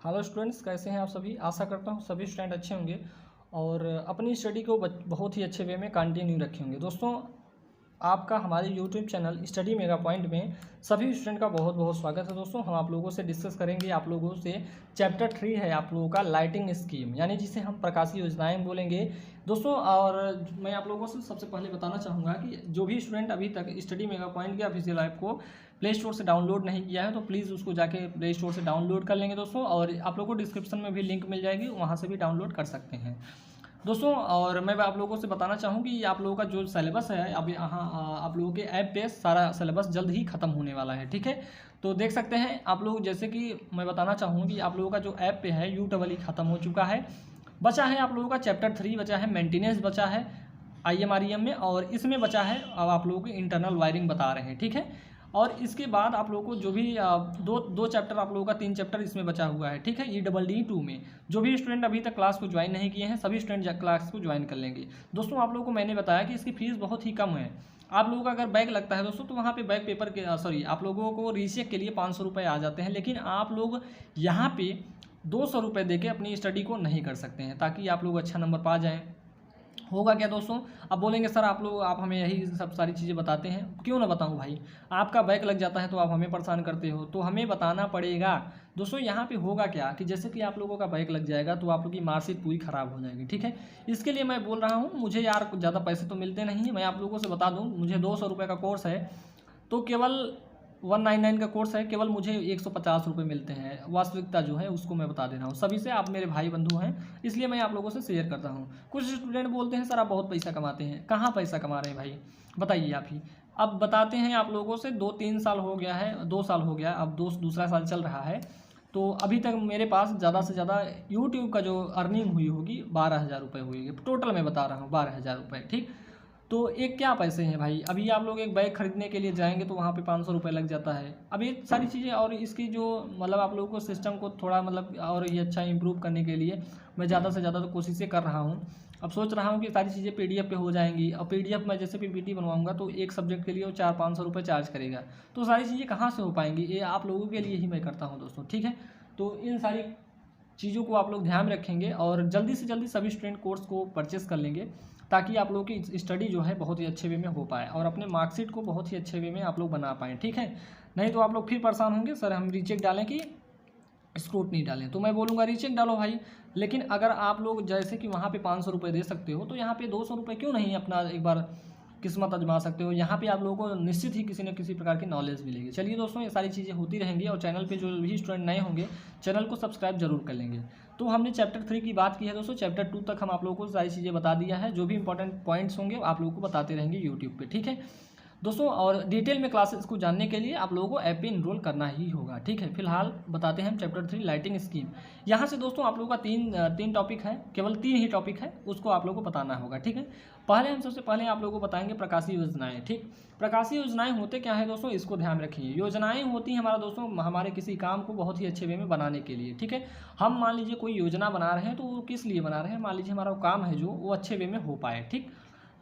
Hello students, कैसे हैं आप सभी। आशा करता हूँ सभी स्टूडेंट अच्छे होंगे और अपनी स्टडी को बहुत ही अच्छे वे में कंटिन्यू रखे होंगे। दोस्तों, आपका हमारे YouTube channel study mega point में सभी स्टूडेंट का बहुत बहुत स्वागत है। दोस्तों, हम आप लोगों से डिस्कस करेंगे, आप लोगों से चैप्टर 3 है आप लोगों का लाइटिंग स्कीम, यानी जिसे हम प्रकाशीय योजनाएं बोलेंगे दोस्तों। और मैं आप लोगों से सबसे पहले बताना चाहूँगा कि जो भी स्टूडेंट अभी तक स्टडी मेगा पॉइंट के ऑफिशियल ऐप को प्ले स्टोर से डाउनलोड नहीं किया है तो प्लीज़ उसको जाके प्ले स्टोर से डाउनलोड कर लेंगे दोस्तों। और आप लोगों को डिस्क्रिप्शन में भी लिंक मिल जाएगी, वहाँ से भी डाउनलोड कर सकते हैं दोस्तों। और मैं आप लोगों से बताना चाहूँ कि आप लोगों का जो सिलेबस है अभी यहाँ आप लोगों के ऐप पे सारा सिलेबस जल्द ही ख़त्म होने वाला है, ठीक है। तो देख सकते हैं आप लोग, जैसे कि मैं बताना चाहूँ कि आप लोगों का जो ऐप पे है यूट्यूब ख़त्म हो चुका है। बचा है आप लोगों का चैप्टर 3 बचा है, मेंटेनेंस बचा है IMREM में, और इसमें बचा है अब आप लोगों को इंटरनल वायरिंग बता रहे हैं, ठीक है। और इसके बाद आप लोगों को जो भी दो चैप्टर आप लोगों का 3 चैप्टर इसमें बचा हुआ है, ठीक है। EED2 में जो भी स्टूडेंट अभी तक क्लास को ज्वाइन नहीं किए हैं सभी स्टूडेंट क्लास को ज्वाइन कर लेंगे दोस्तों। आप लोगों को मैंने बताया कि इसकी फीस बहुत ही कम है। आप लोगों का अगर बैक लगता है दोस्तों तो वहाँ पे बैक पेपर के आप लोगों को रीचेक के लिए 500 रुपये आ जाते हैं, लेकिन आप लोग यहाँ पे 200 रुपये दे के अपनी स्टडी को नहीं कर सकते हैं, ताकि आप लोग अच्छा नंबर पा जाएँ। होगा क्या दोस्तों, अब बोलेंगे सर आप हमें यही सब सारी चीज़ें बताते हैं, क्यों ना बताऊं भाई। आपका बैक लग जाता है तो आप हमें परेशान करते हो, तो हमें बताना पड़ेगा दोस्तों। यहाँ पे होगा क्या कि जैसे कि आप लोगों का बैक लग जाएगा तो आप लोगों की मार्कशीट पूरी ख़राब हो जाएगी, ठीक है। इसके लिए मैं बोल रहा हूँ, मुझे यार ज़्यादा पैसे तो मिलते नहीं हैं, मैं आप लोगों से बता दूँ, मुझे 200 रुपये का कोर्स है तो केवल 199 का कोर्स है, केवल मुझे 150 रुपये मिलते हैं। वास्तविकता जो है उसको मैं बता दे रहा हूँ सभी से, आप मेरे भाई बंधु हैं इसलिए मैं आप लोगों से शेयर करता हूँ। कुछ स्टूडेंट बोलते हैं सर आप बहुत पैसा कमाते हैं, कहाँ पैसा कमा रहे हैं भाई, बताइए आप ही। अब बताते हैं आप लोगों से, 2-3 साल हो गया है, 2 साल हो गया, अब दूसरा साल चल रहा है, तो अभी तक मेरे पास ज़्यादा से ज़्यादा यूट्यूब का जो अर्निंग हुई होगी 12,000 रुपये हुई, टोटल मैं बता रहा हूँ 12,000 रुपये, ठीक। तो एक क्या पैसे हैं भाई, अभी आप लोग एक बैग खरीदने के लिए जाएंगे तो वहाँ पे 500 रुपये लग जाता है। अब ये सारी चीज़ें, और इसकी जो मतलब आप लोगों को सिस्टम को थोड़ा मतलब और ये अच्छा इंप्रूव करने के लिए मैं ज़्यादा से ज़्यादा तो कोशिशें कर रहा हूँ। अब सोच रहा हूँ कि सारी चीज़ें PDF पे हो जाएंगी, और PDF में जैसे PPT बनवाऊँगा तो एक सब्जेक्ट के लिए वो 400-500 रुपये चार्ज करेगा, तो सारी चीज़ें कहाँ से हो पाएंगी, ये आप लोगों के लिए ही मैं करता हूँ दोस्तों, ठीक है। तो इन सारी चीज़ों को आप लोग ध्यान में रखेंगे और जल्दी से जल्दी सभी स्टूडेंट कोर्स को परचेस कर लेंगे, ताकि आप लोगों की स्टडी जो है बहुत ही अच्छे वे में हो पाए और अपने मार्कशीट को बहुत ही अच्छे वे में आप लोग बना पाएँ, ठीक है। नहीं तो आप लोग फिर परेशान होंगे, सर हम रीचेक डालें कि स्क्रूटनी डालें, तो मैं बोलूँगा रीचेक डालो भाई। लेकिन अगर आप लोग जैसे कि वहाँ पे 500 रुपये दे सकते हो तो यहाँ पे 200 रुपये क्यों नहीं अपना एक बार किस्मत आजमा सकते हो। यहाँ पे आप लोगों को निश्चित ही किसी न किसी प्रकार की नॉलेज मिलेगी। चलिए दोस्तों, ये सारी चीज़ें होती रहेंगी, और चैनल पे जो भी स्टूडेंट नए होंगे चैनल को सब्सक्राइब जरूर कर लेंगे। तो हमने चैप्टर 3 की बात की है दोस्तों, चैप्टर 2 तक हम आप लोगों को सारी चीज़ें बता दिया है, जो भी इंपॉर्टेंट पॉइंट्स होंगे आप लोगों को बताते रहेंगे यूट्यूब पर, ठीक है दोस्तों। और डिटेल में क्लासेस को जानने के लिए आप लोगों को ऐप पे इनरोल करना ही होगा, ठीक है। फिलहाल बताते हैं हम चैप्टर 3 लाइटिंग स्कीम। यहाँ से दोस्तों आप लोगों का तीन टॉपिक है, केवल 3 ही टॉपिक है, उसको आप लोगों को बताना होगा, ठीक है। हम सबसे पहले आप लोगों को बताएंगे प्रकाशीय योजनाएं, ठीक। प्रकाशीय योजनाएं होते क्या है दोस्तों, इसको ध्यान रखिए। योजनाएं होती हैं हमारा दोस्तों हमारे किसी काम को बहुत ही अच्छे वे में बनाने के लिए, ठीक है। हम मान लीजिए कोई योजना बना रहे हैं तो वो किस लिए बना रहे हैं, मान लीजिए हमारा काम है जो वो अच्छे वे में हो पाए, ठीक।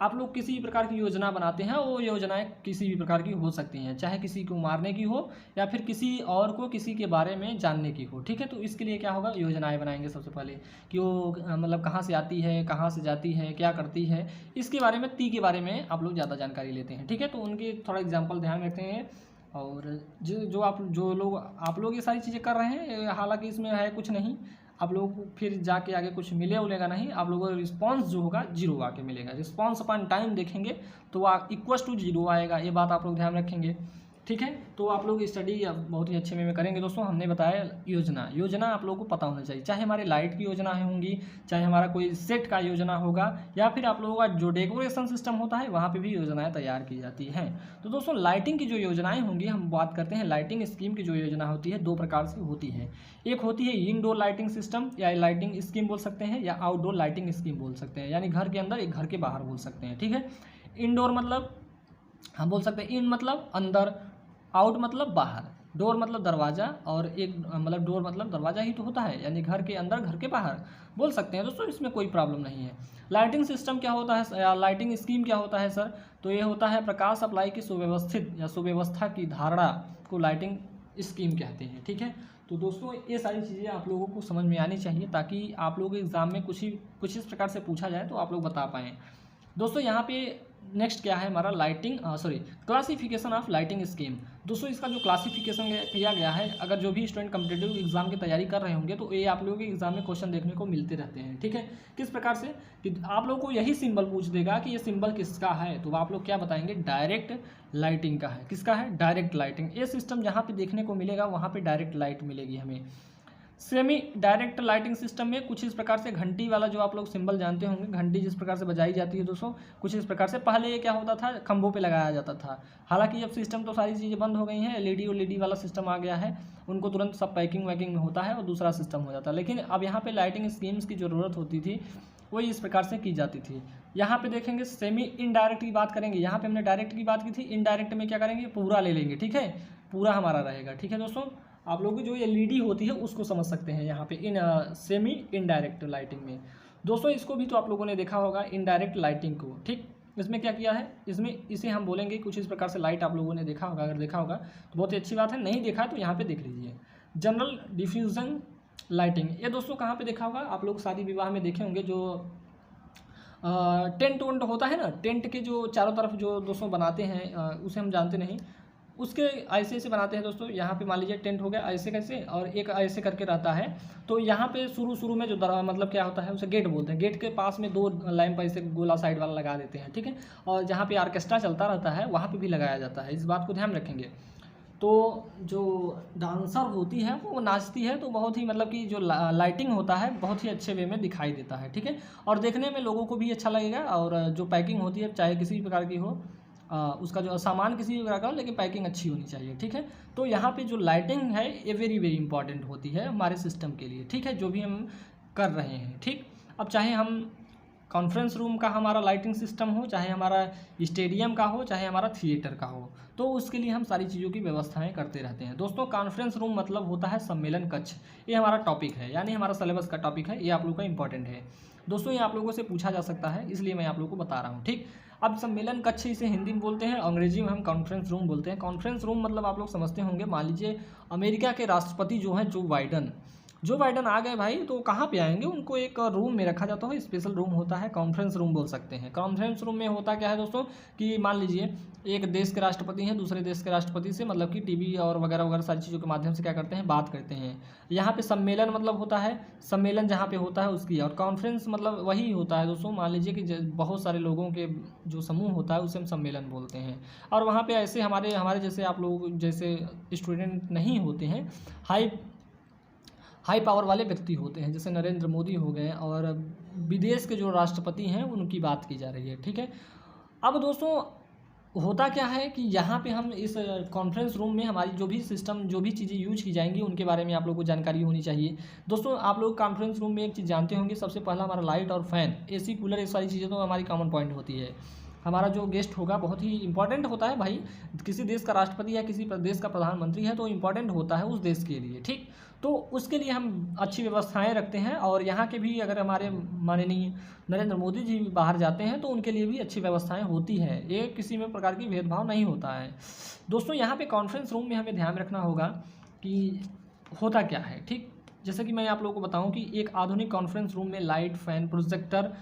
आप लोग किसी भी प्रकार की योजना बनाते हैं, वो योजनाएं किसी भी प्रकार की हो सकती हैं, चाहे किसी को मारने की हो या फिर किसी और को किसी के बारे में जानने की हो, ठीक है। तो इसके लिए क्या होगा, योजनाएं बनाएंगे सबसे पहले कि वो मतलब कहाँ से आती है, कहाँ से जाती है, क्या करती है, इसके बारे में के बारे में आप लोग ज़्यादा जानकारी लेते हैं, ठीक है। तो उनके थोड़ा एग्जाम्पल ध्यान रखते हैं। और आप लोग ये सारी चीज़ें कर रहे हैं, हालांकि इसमें है कुछ नहीं, आप लोगों को फिर जाके आगे कुछ मिलेगा नहीं, आप लोगों का रिस्पांस जो होगा 0 आके मिलेगा। रिस्पांस अपन टाइम देखेंगे तो इक्वस टू 0 आएगा, ये बात आप लोग ध्यान रखेंगे, ठीक है। तो आप लोग स्टडी बहुत ही अच्छे में करेंगे दोस्तों। हमने बताया योजना आप लोगों को पता होना चाहिए, चाहे हमारे लाइट की योजना होंगी, चाहे हमारा कोई सेट का योजना होगा, या फिर आप लोगों का जो डेकोरेशन सिस्टम होता है वहाँ पे भी योजनाएं तैयार की जाती हैं। तो दोस्तों लाइटिंग की जो योजनाएं होंगी, हम बात करते हैं लाइटिंग स्कीम की जो योजना होती है 2 प्रकार से होती है। एक होती है इनडोर लाइटिंग सिस्टम या लाइटिंग स्कीम बोल सकते हैं, या आउटडोर लाइटिंग स्कीम बोल सकते हैं, यानी घर के अंदर एक घर के बाहर बोल सकते हैं, ठीक है। इनडोर मतलब हम बोल सकते हैं इन मतलब अंदर, आउट मतलब बाहर, डोर मतलब दरवाज़ा, और एक मतलब डोर मतलब दरवाज़ा ही तो होता है, यानी घर के अंदर घर के बाहर बोल सकते हैं दोस्तों, इसमें कोई प्रॉब्लम नहीं है। लाइटिंग सिस्टम क्या होता है या लाइटिंग स्कीम क्या होता है सर, तो ये होता है प्रकाश सप्लाई की सुव्यवस्थित या सुव्यवस्था की धारणा को लाइटिंग स्कीम कहते हैं। ठीक है, तो दोस्तों ये सारी चीज़ें आप लोगों को समझ में आनी चाहिए ताकि आप लोगों के एग्ज़ाम में कुछ इस प्रकार से पूछा जाए तो आप लोग बता पाएँ। दोस्तों यहाँ पे नेक्स्ट क्या है हमारा क्लासिफिकेशन ऑफ लाइटिंग स्कीम। दोस्तों इसका जो क्लासिफिकेशन किया गया है, अगर जो भी स्टूडेंट कम्पिटिटिव एग्जाम की तैयारी कर रहे होंगे तो ये आप लोगों के एग्जाम में क्वेश्चन देखने को मिलते रहते हैं। ठीक है, किस प्रकार से कि आप लोगों को यही सिंबल पूछ देगा कि ये सिंबल किसका है, तो आप लोग क्या बताएंगे, डायरेक्ट लाइटिंग का है। किसका है, डायरेक्ट लाइटिंग। ये सिस्टम जहाँ पे देखने को मिलेगा वहाँ पे डायरेक्ट लाइट मिलेगी हमें। सेमी डायरेक्ट लाइटिंग सिस्टम में कुछ इस प्रकार से घंटी वाला जो आप लोग सिंबल जानते होंगे, घंटी जिस प्रकार से बजाई जाती है दोस्तों, कुछ इस प्रकार से पहले ये क्या होता था, खंभों पे लगाया जाता था। हालांकि अब सिस्टम तो सारी चीज़ें बंद हो गई हैं, एलईडी वाला सिस्टम आ गया है, उनको तुरंत सब पैकिंग वैकिंग में होता है और दूसरा सिस्टम हो जाता है। लेकिन अब यहाँ पे लाइटिंग स्कीम्स की ज़रूरत होती थी, वही इस प्रकार से की जाती थी। यहाँ पे देखेंगे सेमी इनडायरेक्ट की बात करेंगे, यहाँ पे हमने डायरेक्ट की बात की थी, इनडायरेक्ट में क्या करेंगे, पूरा ले लेंगे। ठीक है, पूरा हमारा रहेगा। ठीक है दोस्तों, आप लोगों की जो एलईडी होती है उसको समझ सकते हैं यहाँ पे इन सेमी इनडायरेक्ट लाइटिंग में। दोस्तों इसको भी तो आप लोगों ने देखा होगा, इनडायरेक्ट लाइटिंग को। ठीक, इसमें क्या किया है, इसे हम बोलेंगे कुछ इस प्रकार से लाइट आप लोगों ने देखा होगा। अगर देखा होगा तो बहुत ही अच्छी बात है, नहीं देखा तो यहाँ पे देख लीजिए। जनरल डिफ्यूजन लाइटिंग, ये दोस्तों कहाँ पे देखा होगा, आप लोग शादी विवाह में देखे होंगे, जो टेंट वेंट होता है ना, टेंट के जो चारों तरफ जो दोस्तों बनाते हैं, उसे हम जानते नहीं, उसके ऐसे बनाते हैं दोस्तों। यहाँ पे मान लीजिए टेंट हो गया ऐसे कैसे, और एक ऐसे करके रहता है। तो यहाँ पे शुरू में जो मतलब क्या होता है, उसे गेट बोलते हैं। गेट के पास में 2 लैंप ऐसे गोला साइड वाला लगा देते हैं। ठीक है, और जहाँ पे ऑर्केस्ट्रा चलता रहता है वहाँ पे भी लगाया जाता है, इस बात को ध्यान रखेंगे। तो जो डांसर होती है वो नाचती है, तो बहुत ही मतलब कि जो लाइटिंग होता है बहुत ही अच्छे वे में दिखाई देता है। ठीक है, और देखने में लोगों को भी अच्छा लगेगा। और जो पैकिंग होती है चाहे किसी भी प्रकार की हो, उसका जो सामान किसी भी प्रकार का हो, लेकिन पैकिंग अच्छी होनी चाहिए। ठीक है, तो यहाँ पे जो लाइटिंग है ये वेरी इंपॉर्टेंट होती है हमारे सिस्टम के लिए। ठीक है, जो भी हम कर रहे हैं। ठीक, अब चाहे हम कॉन्फ्रेंस रूम का हमारा लाइटिंग सिस्टम हो, चाहे हमारा स्टेडियम का हो, चाहे हमारा थिएटर का हो, तो उसके लिए हम सारी चीज़ों की व्यवस्थाएं करते रहते हैं। दोस्तों कॉन्फ्रेंस रूम मतलब होता है सम्मेलन कक्ष। ये हमारा टॉपिक है, यानी हमारा सिलेबस का टॉपिक है, ये आप लोगों का इंपॉर्टेंट है दोस्तों, ये आप लोगों से पूछा जा सकता है, इसलिए मैं आप लोगों को बता रहा हूँ। ठीक, अब सम्मेलन कक्ष इसे हिंदी में बोलते हैं, अंग्रेजी में हम कॉन्फ्रेंस रूम बोलते हैं। कॉन्फ्रेंस रूम मतलब आप लोग समझते होंगे, मान लीजिए अमेरिका के राष्ट्रपति जो हैं जो बाइडन आ गए भाई, तो कहाँ पे आएंगे, उनको एक रूम में रखा जाता है, स्पेशल रूम होता है, कॉन्फ्रेंस रूम बोल सकते हैं। कॉन्फ्रेंस रूम में होता क्या है दोस्तों, कि मान लीजिए एक देश के राष्ट्रपति हैं, दूसरे देश के राष्ट्रपति से मतलब कि टीवी और वगैरह वगैरह सारी चीज़ों के माध्यम से क्या करते हैं, बात करते हैं। यहाँ पे सम्मेलन मतलब होता है, सम्मेलन जहाँ पे होता है उसकी, और कॉन्फ्रेंस मतलब वही होता है दोस्तों, मान लीजिए कि बहुत सारे लोगों के जो समूह होता है उसे हम सम्मेलन बोलते हैं। और वहाँ पे ऐसे हमारे जैसे आप लोग जैसे स्टूडेंट नहीं होते हैं, हाई पावर वाले व्यक्ति होते हैं, जैसे नरेंद्र मोदी हो गए, और विदेश के जो राष्ट्रपति हैं उनकी बात की जा रही है। ठीक है, अब दोस्तों होता क्या है कि यहाँ पे हम इस कॉन्फ्रेंस रूम में हमारी जो भी सिस्टम, जो भी चीज़ें यूज की जाएंगी उनके बारे में आप लोगों को जानकारी होनी चाहिए। दोस्तों आप लोग कॉन्फ्रेंस रूम में एक चीज़ जानते होंगे, सबसे पहला हमारा लाइट और फैन, एसी कूलर, ये सारी चीज़ें तो हमारी कॉमन पॉइंट होती है। हमारा जो गेस्ट होगा बहुत ही इंपॉर्टेंट होता है भाई, किसी देश का राष्ट्रपति या किसी देश का प्रधानमंत्री है तो इंपॉर्टेंट होता है उस देश के लिए। ठीक, तो उसके लिए हम अच्छी व्यवस्थाएं रखते हैं, और यहाँ के भी अगर हमारे माननीय नरेंद्र मोदी जी भी बाहर जाते हैं तो उनके लिए भी अच्छी व्यवस्थाएं होती हैं, ये किसी में प्रकार की भेदभाव नहीं होता है। दोस्तों यहाँ पे कॉन्फ्रेंस रूम में हमें ध्यान रखना होगा कि होता क्या है। ठीक, जैसे कि मैं आप लोगों को बताऊं कि एक आधुनिक कॉन्फ्रेंस रूम में light, fan, projector,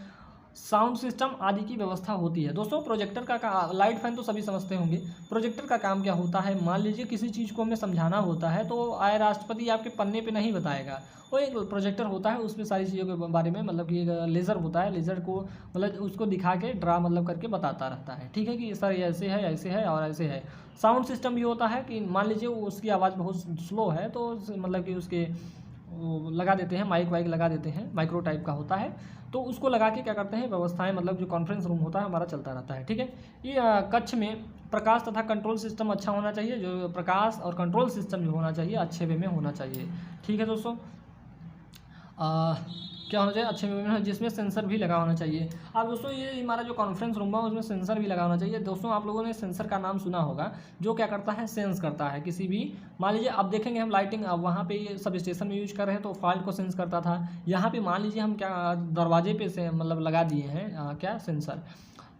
sound system आदि की व्यवस्था होती है। दोस्तों प्रोजेक्टर का लाइट फैन तो सभी समझते होंगे। प्रोजेक्टर का काम क्या होता है, मान लीजिए किसी चीज़ को हमें समझाना होता है तो आए राष्ट्रपति आपके पन्ने पे नहीं बताएगा, वो एक प्रोजेक्टर होता है, उसमें सारी चीज़ों के बारे में मतलब कि एक लेज़र होता है, लेज़र को मतलब उसको दिखा के ड्रा मतलब करके बताता रहता है। ठीक है, कि सर ये ऐसे है और ऐसे है। साउंड सिस्टम भी होता है कि मान लीजिए उसकी आवाज़ बहुत स्लो है तो मतलब कि उसके लगा देते हैं, माइक वाइक लगा देते हैं, माइक्रो टाइप का होता है, तो उसको लगा के क्या करते हैं, व्यवस्थाएं मतलब जो कॉन्फ्रेंस रूम होता है हमारा चलता रहता है। ठीक है, ये कक्ष में प्रकाश तथा कंट्रोल सिस्टम अच्छा होना चाहिए, जो प्रकाश और कंट्रोल सिस्टम जो होना चाहिए अच्छे वे में होना चाहिए। ठीक है दोस्तों, क्या होना चाहिए, अच्छे में, जिसमें सेंसर भी लगा होना चाहिए। अब दोस्तों ये हमारा जो कॉन्फ्रेंस रूम है उसमें सेंसर भी लगा होना चाहिए। दोस्तों आप लोगों ने सेंसर का नाम सुना होगा, जो क्या करता है, सेंस करता है किसी भी, मान लीजिए अब देखेंगे हम लाइटिंग, अब वहाँ पे सब स्टेशन में यूज कर रहे हैं तो फॉल्ट को सेंस करता था। यहाँ पे मान लीजिए हम क्या दरवाजे पे से मतलब लगा दिए हैं क्या, सेंसर,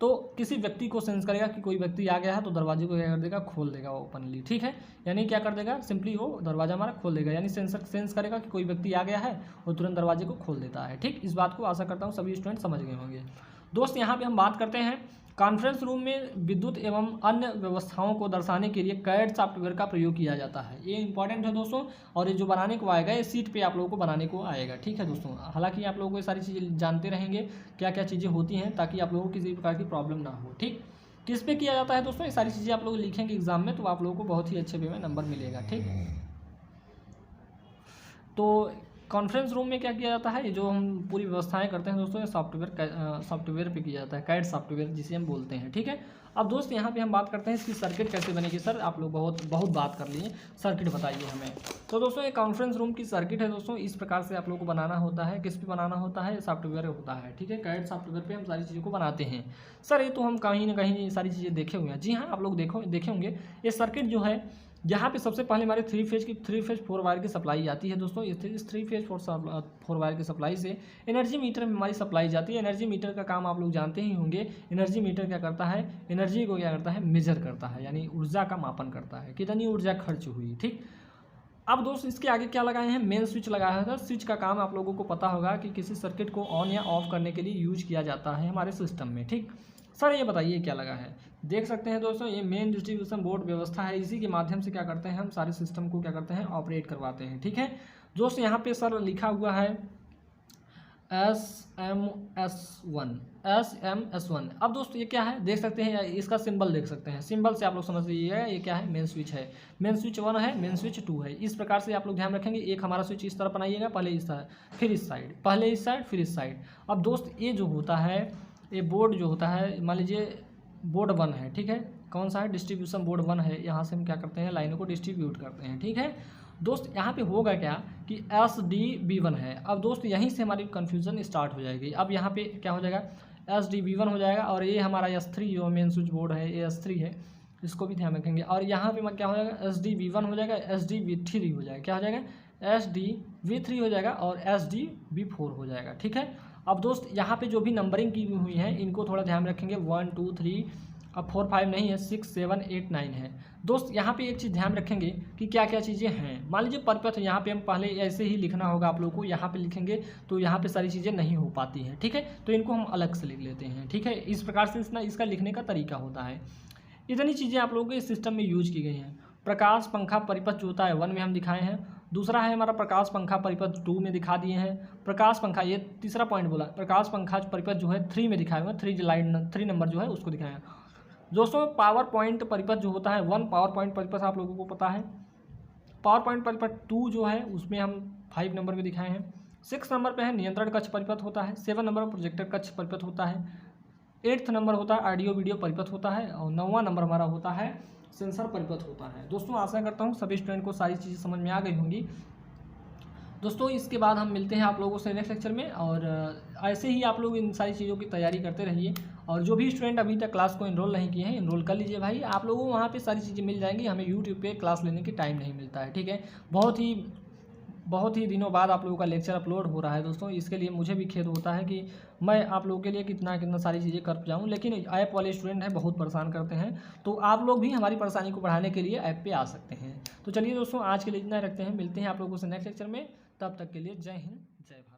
तो किसी व्यक्ति को सेंस करेगा कि कोई व्यक्ति आ गया है, तो दरवाजे को क्या कर देगा, खोल देगा वो ओपनली, ठीक है। यानी क्या कर देगा, सिंपली वो दरवाजा हमारा खोल देगा, यानी सेंसर सेंस करेगा कि कोई व्यक्ति आ गया है और तुरंत दरवाजे को खोल देता है, ठीक। इस बात को आशा करता हूँ सभी स्टूडेंट समझ गए होंगे। दोस्त यहाँ पे हम बात करते हैं कॉन्फ्रेंस रूम में विद्युत एवं अन्य व्यवस्थाओं को दर्शाने के लिए कैड सॉफ्टवेयर का प्रयोग किया जाता है। ये इंपॉर्टेंट है दोस्तों, और ये जो बनाने को आएगा ये सीट पे आप लोगों को बनाने को आएगा, ठीक है दोस्तों। हालांकि आप लोगों को ये सारी चीज़ें जानते रहेंगे क्या क्या चीज़ें होती हैं, ताकि आप लोगों को किसी प्रकार की प्रॉब्लम ना हो, ठीक। किस पे किया जाता है दोस्तों, ये सारी चीज़ें आप लोग लिखेंगे एग्जाम में तो आप लोगों को बहुत ही अच्छे वे में नंबर मिलेगा, ठीक। तो कॉन्फ्रेंस रूम में क्या किया जाता है, ये जो हम पूरी व्यवस्थाएं करते हैं दोस्तों, ये सॉफ्टवेयर पे किया जाता है, कैड सॉफ्टवेयर जिसे हम बोलते हैं, ठीक है। अब दोस्त यहाँ पे हम बात करते हैं इसकी सर्किट कैसे बनेगी। सर आप लोग बहुत बात कर लिए, सर्किट बताइए हमें। तो दोस्तों ये कॉन्फ्रेंस रूम की सर्किट है दोस्तों, इस प्रकार से आप लोग को बनाना होता है। किस पे बनाना होता है, सॉफ्टवेयर होता है, ठीक है। कैड सॉफ्टवेयर पे हम सारी चीज़ों को बनाते हैं। सर ये तो हम कहीं ना कहीं ये सारी चीज़ें देखे हुए हैं। जी हाँ, आप लोग देखे होंगे ये सर्किट जो है, यहाँ पे सबसे पहले हमारे थ्री फेज 4 वायर की सप्लाई आती है दोस्तों। इस 3 फेज 4 वायर की सप्लाई से एनर्जी मीटर में हमारी सप्लाई जाती है। एनर्जी मीटर का काम आप लोग जानते ही होंगे। एनर्जी मीटर क्या करता है, एनर्जी को क्या करता है, मेजर करता है, यानी ऊर्जा का मापन करता है, कितनी ऊर्जा खर्च हुई, ठीक। अब दोस्त इसके आगे क्या लगाए हैं, मेन स्विच लगाया है। स्विच का काम आप लोगों को पता होगा कि किसी सर्किट को ऑन या ऑफ करने के लिए यूज किया जाता है हमारे सिस्टम में, ठीक। सर ये बताइए क्या लगा है, देख सकते हैं दोस्तों ये मेन डिस्ट्रीब्यूशन बोर्ड व्यवस्था है। इसी के माध्यम से क्या करते हैं हम सारे सिस्टम को क्या करते हैं, ऑपरेट करवाते हैं, ठीक है। दोस्त यहाँ पे सर लिखा हुआ है SMS1। अब दोस्तों ये क्या है, देख सकते हैं इसका सिंबल देख सकते हैं, सिंबल से आप लोग समझ लीजिएगा ये क्या है, मेन स्विच है। मेन स्विच 1 है, मेन स्विच 2 है। इस प्रकार से आप लोग ध्यान रखेंगे। एक हमारा स्विच इस तरफ बनाइएगा, पहले इस साइड फिर इस साइड, पहले इस साइड फिर इस साइड। अब दोस्त ये जो होता है, ये बोर्ड जो होता है, मान लीजिए बोर्ड 1 है, ठीक है। कौन सा है, डिस्ट्रीब्यूशन बोर्ड 1 है। यहाँ से हम क्या करते हैं, लाइनों को डिस्ट्रीब्यूट करते हैं, ठीक है दोस्त। यहाँ पे होगा क्या कि SDB1 है। अब दोस्त यहीं से हमारी कन्फ्यूजन स्टार्ट हो जाएगी। अब यहाँ पे क्या हो जाएगा, SDB1 हो जाएगा, और ये हमारा S3 जो मेन स्विच बोर्ड है, ये S3 है, इसको भी ध्यान रखेंगे। और यहाँ पे क्या हो जाएगा, SDB1 हो जाएगा, SDB3 हो जाएगा, क्या हो जाएगा, SDB3 हो जाएगा और SDB4 हो जाएगा, ठीक है। अब दोस्त यहाँ पे जो भी नंबरिंग की हुई है इनको थोड़ा ध्यान रखेंगे, 1 2 3, अब 4 5 नहीं है, 6 7 8 9 है। दोस्त यहाँ पे एक चीज़ ध्यान रखेंगे कि क्या क्या चीज़ें हैं। मान लीजिए परपथ, यहाँ पे हम पहले ऐसे ही लिखना होगा आप लोगों को, यहाँ पे लिखेंगे तो यहाँ पे सारी चीज़ें नहीं हो पाती हैं, ठीक है। तो इनको हम अलग से लिख लेते हैं, ठीक है। इस प्रकार से इसका लिखने का तरीका होता है। इतनी चीज़ें आप लोगों के इस सिस्टम में यूज की गई हैं। प्रकाश पंखा परिपथ जो होता है 1 में हम दिखाए हैं। दूसरा है हमारा प्रकाश पंखा परिपथ 2 में दिखा दिए हैं। प्रकाश पंखा, ये तीसरा पॉइंट बोला, प्रकाश पंखा परिपथ जो है 3 में दिखाए हुए हैं, 3 नंबर जो है उसको दिखाया है दोस्तों। पावर पॉइंट परिपथ जो होता है 1, पावर पॉइंट परिपथ आप लोगों को पता है। पावर पॉइंट परिपथ 2 जो है उसमें हम 5 नंबर में दिखाए हैं। 6 नंबर पे है नियंत्रण कक्ष परिपथ होता है। 7 नंबर प्रोजेक्टर कक्ष परिपथ होता है। 8th नंबर होता है ऑडियो वीडियो परिपथ होता है। और 9वां नंबर हमारा होता है सेंसर परिपथ होता है। दोस्तों आशा करता हूँ सभी स्टूडेंट को सारी चीज़ें समझ में आ गई होंगी। दोस्तों इसके बाद हम मिलते हैं आप लोगों से नेक्स्ट लेक्चर में, और ऐसे ही आप लोग इन सारी चीज़ों की तैयारी करते रहिए। और जो भी स्टूडेंट अभी तक क्लास को इनरोल नहीं किए हैं, इनरोल कर लीजिए भाई, आप लोगों को वहाँ पे सारी चीज़ें मिल जाएंगी। हमें यूट्यूब पे क्लास लेने की टाइम नहीं मिलता है, ठीक है। बहुत ही दिनों बाद आप लोगों का लेक्चर अपलोड हो रहा है दोस्तों, इसके लिए मुझे भी खेद होता है कि मैं आप लोगों के लिए कितना सारी चीज़ें कर जाऊं, लेकिन ऐप वाले स्टूडेंट हैं बहुत परेशान करते हैं, तो आप लोग भी हमारी परेशानी को बढ़ाने के लिए ऐप पे आ सकते हैं। तो चलिए दोस्तों आज के लिए इतना रखते हैं, मिलते हैं आप लोगों से नेक्स्ट लेक्चर में। तब तक के लिए जय हिंद जय भारत।